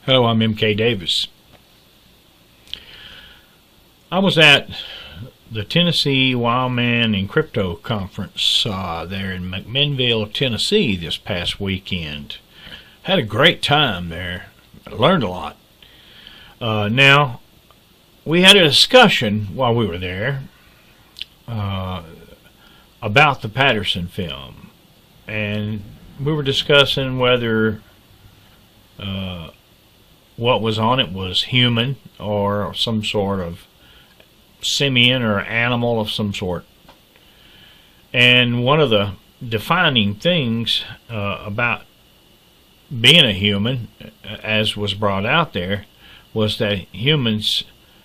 Hello, I'm MK Davis. I was at the Tennessee Wild Man and Crypto Conference there in McMinnville, Tennessee this past weekend. Had a great time there. I learned a lot. Now, we had a discussion while we were there about the Patterson film. And we were discussing whether what was on it was human or some sort of simian or animal of some sort. And one of the defining things about being a human, as was brought out there, was that humans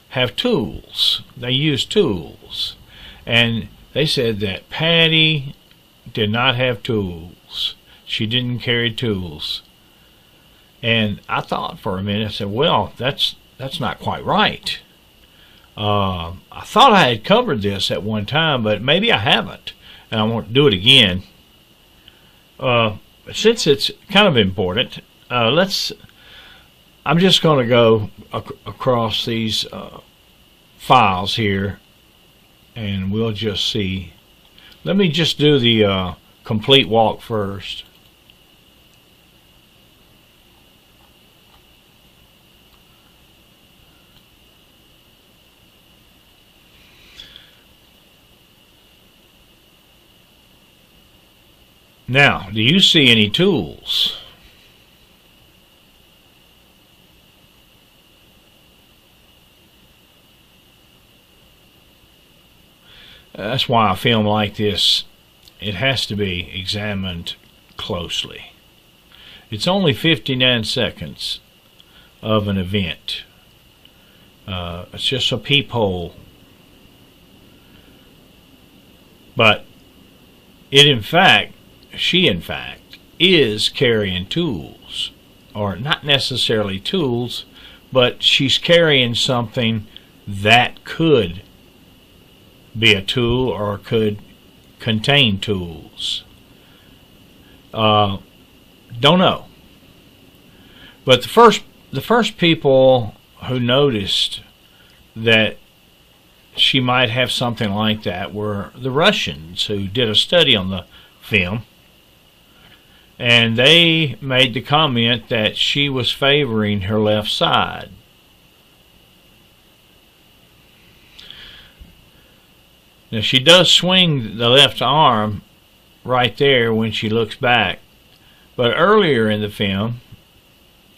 have tools. They use tools. And they said that Patty did not have tools. She didn't carry tools. And I thought for a minute, I said, well, that's not quite right. I thought I had covered this at one time, but maybe I haven't, and I want to do it again. Since it's kind of important, I'm just going to go across these files here, and we'll just see. Let me just do the complete walk first. Now, do you see any tools? That's why a film like this, it has to be examined closely. It's only 59 seconds of an event. It's just a peephole. But she in fact is carrying tools, or not necessarily tools, but she's carrying something that could be a tool or could contain tools. Don't know. But the first people who noticed that she might have something like that were the Russians, who did a study on the film. And they made the comment that she was favoring her left side. Now, she does swing the left arm right there when she looks back. But earlier in the film,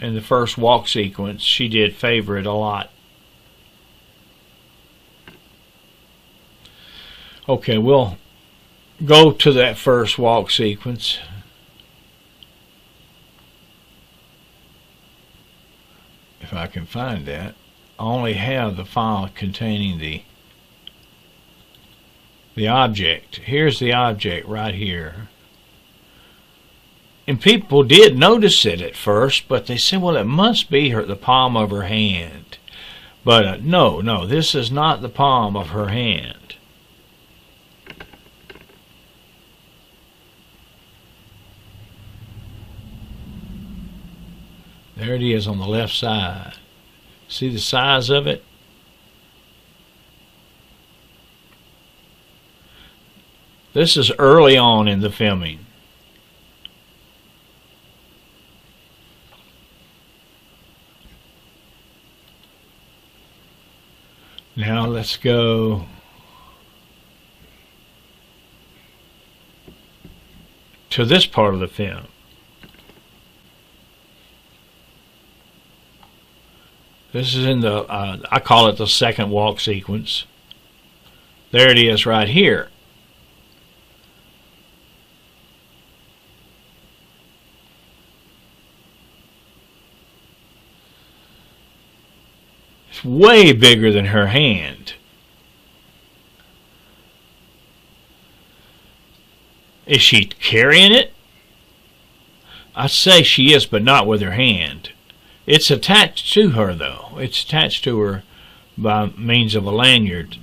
in the first walk sequence, she did favor it a lot. Okay, we'll go to that first walk sequence. If I can find that. I only have the file containing the object. Here's the object right here. And people did notice it at first, but they said, well, it must be the palm of her hand. But no, this is not the palm of her hand. There it is on the left side. See the size of it? This is early on in the filming. Now let's go to this part of the film. This is in the, I call it the second walk sequence. There it is right here. It's way bigger than her hand. Is she carrying it? I'd say she is, but not with her hand. It's attached to her, though. It's attached to her by means of a lanyard.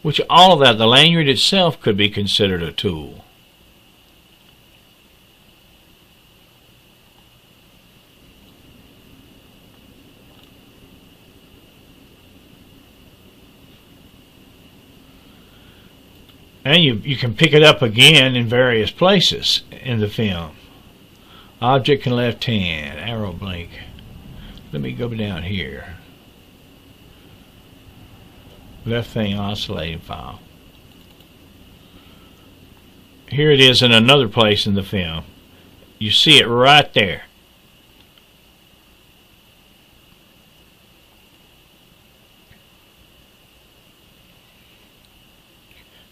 Which all of that, the lanyard itself could be considered a tool. And you can pick it up again in various places in the film. Object and left hand, arrow blink. Let me go down here. Left thing oscillating file. Here it is in another place in the film. You see it right there.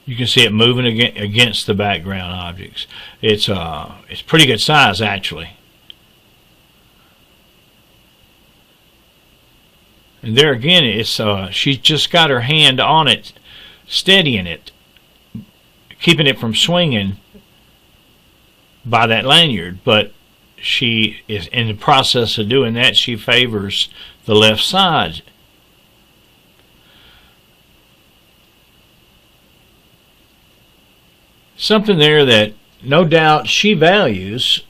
You can see it moving against the background objects. It's pretty good size, actually. And there again, it's she's just got her hand on it, steadying it, keeping it from swinging by that lanyard. But she is in the process of doing that. She favors the left side. Something there that no doubt she values.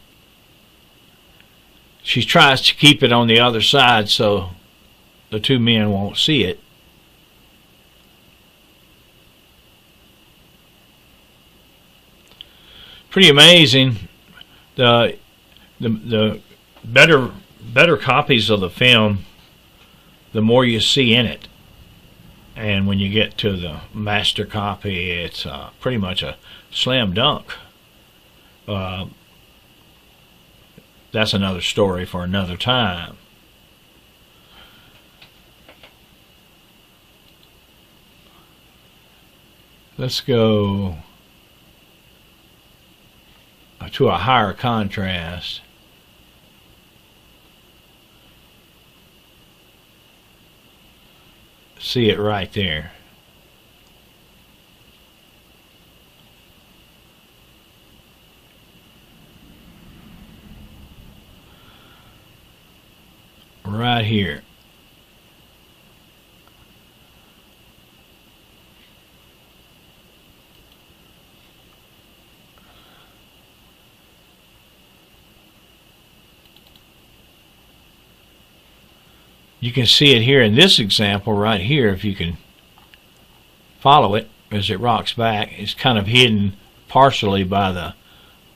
She tries to keep it on the other side so the two men won't see it. Pretty amazing. The better copies of the film, the more you see in it. And when you get to the master copy, it's pretty much a slam dunk. That's another story for another time. Let's go to a higher contrast. See it right there. Right here. You can see it here in this example right here, if you can follow it as it rocks back. It's kind of hidden partially by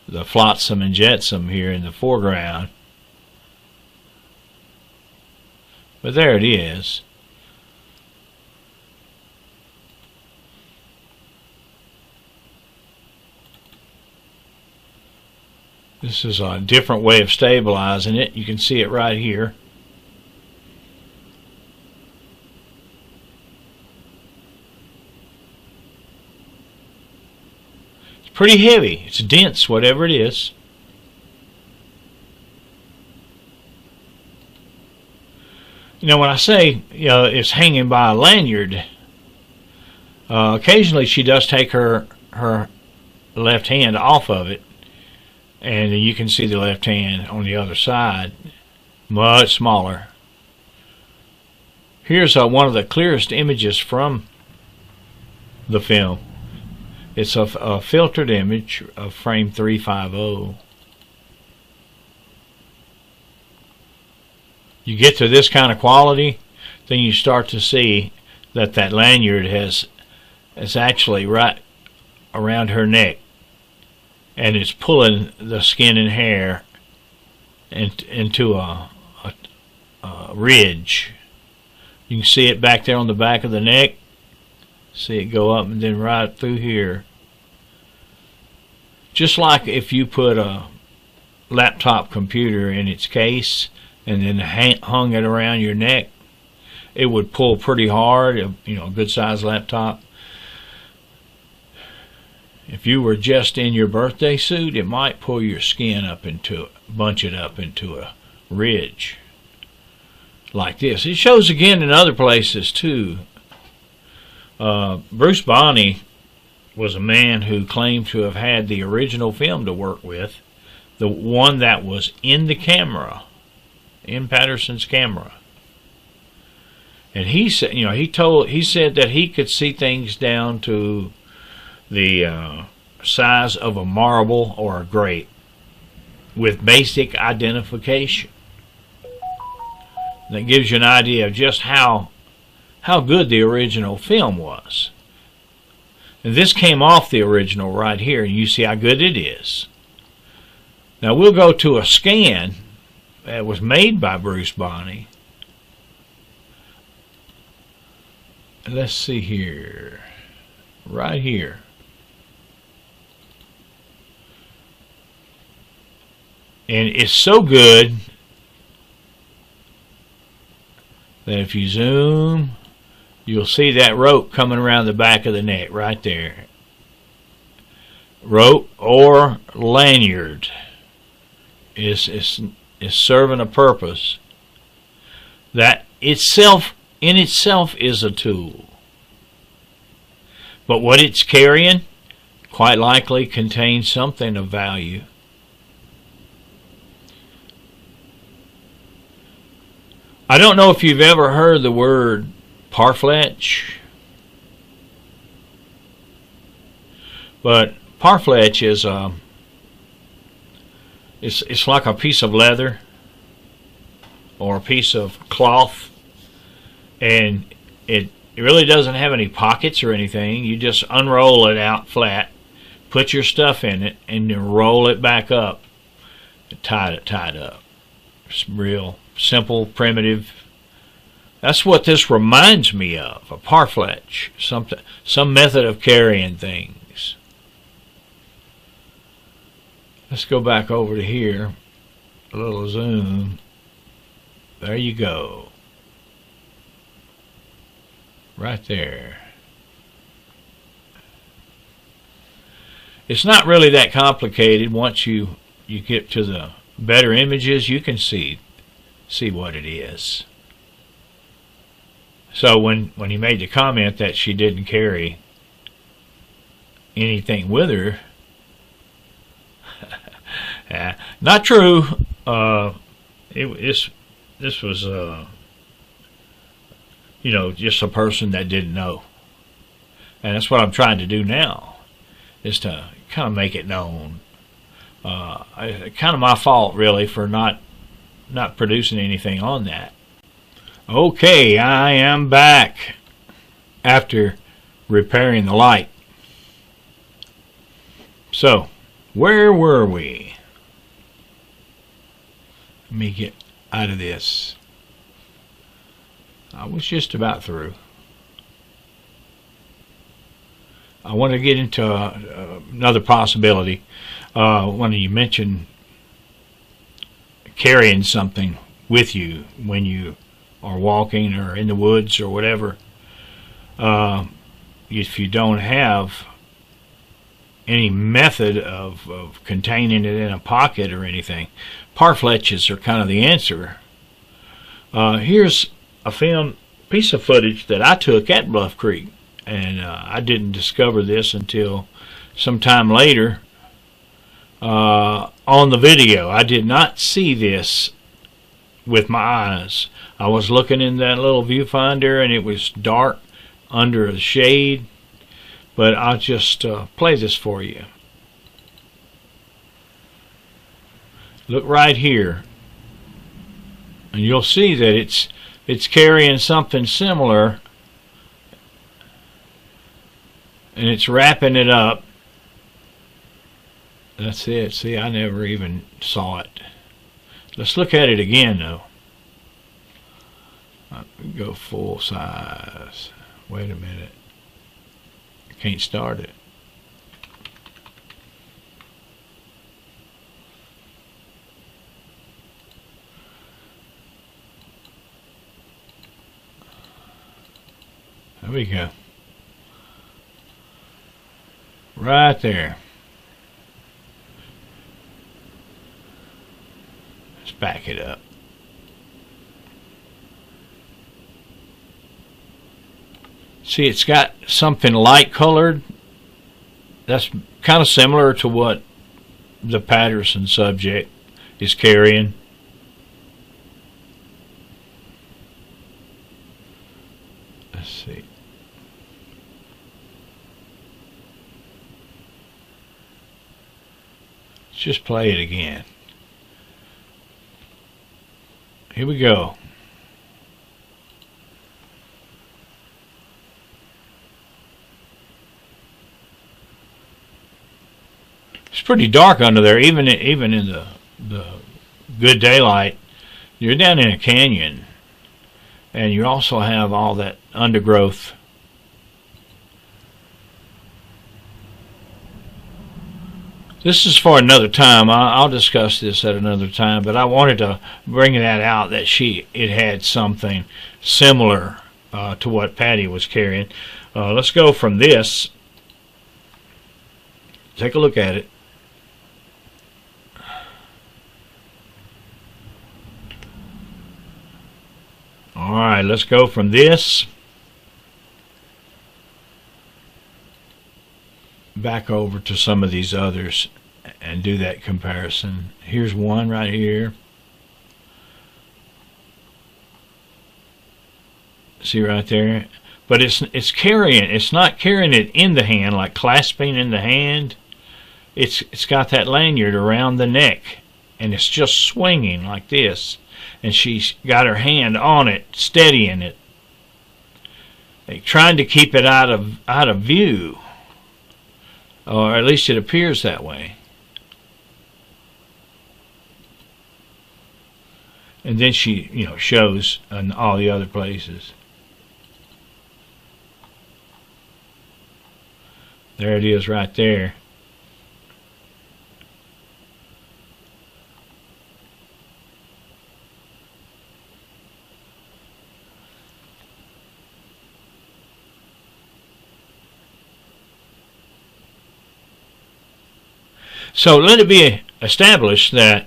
the flotsam and jetsam here in the foreground. But there it is. This is a different way of stabilizing it. You can see it right here. Pretty heavy. It's dense, whatever it is. You know, when I say, you know, it's hanging by a lanyard, occasionally she does take her left hand off of it, and you can see the left hand on the other side, much smaller. Here's one of the clearest images from the film. It's a filtered image of frame 350. You get to this kind of quality, then you start to see that that lanyard is actually right around her neck, and it's pulling the skin and hair into a ridge. You can see it back there on the back of the neck. See it go up and then right through here. Just like if you put a laptop computer in its case and then hung it around your neck, it would pull pretty hard. You know, a good sized laptop. If you were just in your birthday suit, it might pull your skin up into it, bunch it up into a ridge like this. It shows again in other places too. Bruce Bonney was a man who claimed to have had the original film to work with, the one that was in the camera, in Patterson's camera. And he said, you know, he said that he could see things down to the size of a marble or a grape with basic identification. That gives you an idea of just how good the original film was. And this came off the original right here, and you see how good it is. Now we'll go to a scan that was made by Bruce Bonney. Let's see here. Right here. And it's so good that if you zoom, you'll see that rope coming around the back of the neck right there. Rope or lanyard is serving a purpose that in itself is a tool. But what it's carrying quite likely contains something of value. I don't know if you've ever heard the word parfleche, but parfleche is it's like a piece of leather or a piece of cloth, and it really doesn't have any pockets or anything. You just unroll it out flat, put your stuff in it, and then roll it back up and tie it up. It's real simple, primitive. That's what this reminds me of, a parfleche, some method of carrying things. Let's go back over to here, a little zoom. There you go. Right there. It's not really that complicated. Once you get to the better images, you can see what it is. So when he made the comment that she didn't carry anything with her, not true. This was just a person that didn't know, and that's what I'm trying to do now, is to kind of make it known. Kind of my fault really for not producing anything on that. Okay, I am back after repairing the light. So, where were we? Let me get out of this. I was just about through. I want to get into another possibility. When you mentioned carrying something with you when you are walking or in the woods or whatever, if you don't have any method of containing it in a pocket or anything, parfleches are kind of the answer. Here's a piece of footage that I took at Bluff Creek, and I didn't discover this until sometime later on the video. I did not see this with my eyes. I was looking in that little viewfinder and it was dark under the shade, but I'll just play this for you. Look right here, and you'll see that it's carrying something similar, and it's wrapping it up. That's it. See, I never even saw it. Let's look at it again, though. Go full size. Wait a minute. I can't start it. There we go. Right there. Let's back it up. See, it's got something light colored. That's kind of similar to what the Patterson subject is carrying. Let's see. Let's just play it again. Here we go. It's pretty dark under there, even in the good daylight. You're down in a canyon, and you also have all that undergrowth. This is for another time. I'll discuss this at another time, but I wanted to bring that out that it had something similar to what Patty was carrying. Let's go from this. Take a look at it. Alright, let's go from this back over to some of these others and do that comparison. Here's one right here. See right there? But it's carrying, it's not carrying it in the hand, like clasping in the hand. It's got that lanyard around the neck, and it's just swinging like this. And she's got her hand on it, steadying it, like trying to keep it out of view, or at least it appears that way. And then she, shows in all the other places. There it is, right there. So let it be established that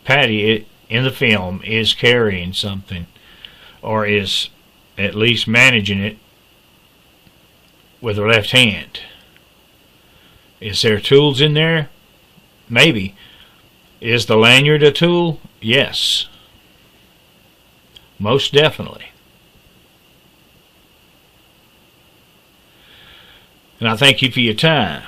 Patty in the film is carrying something, or is at least managing it with her left hand. Is there tools in there? Maybe. Is the lanyard a tool? Yes. Most definitely. And I thank you for your time.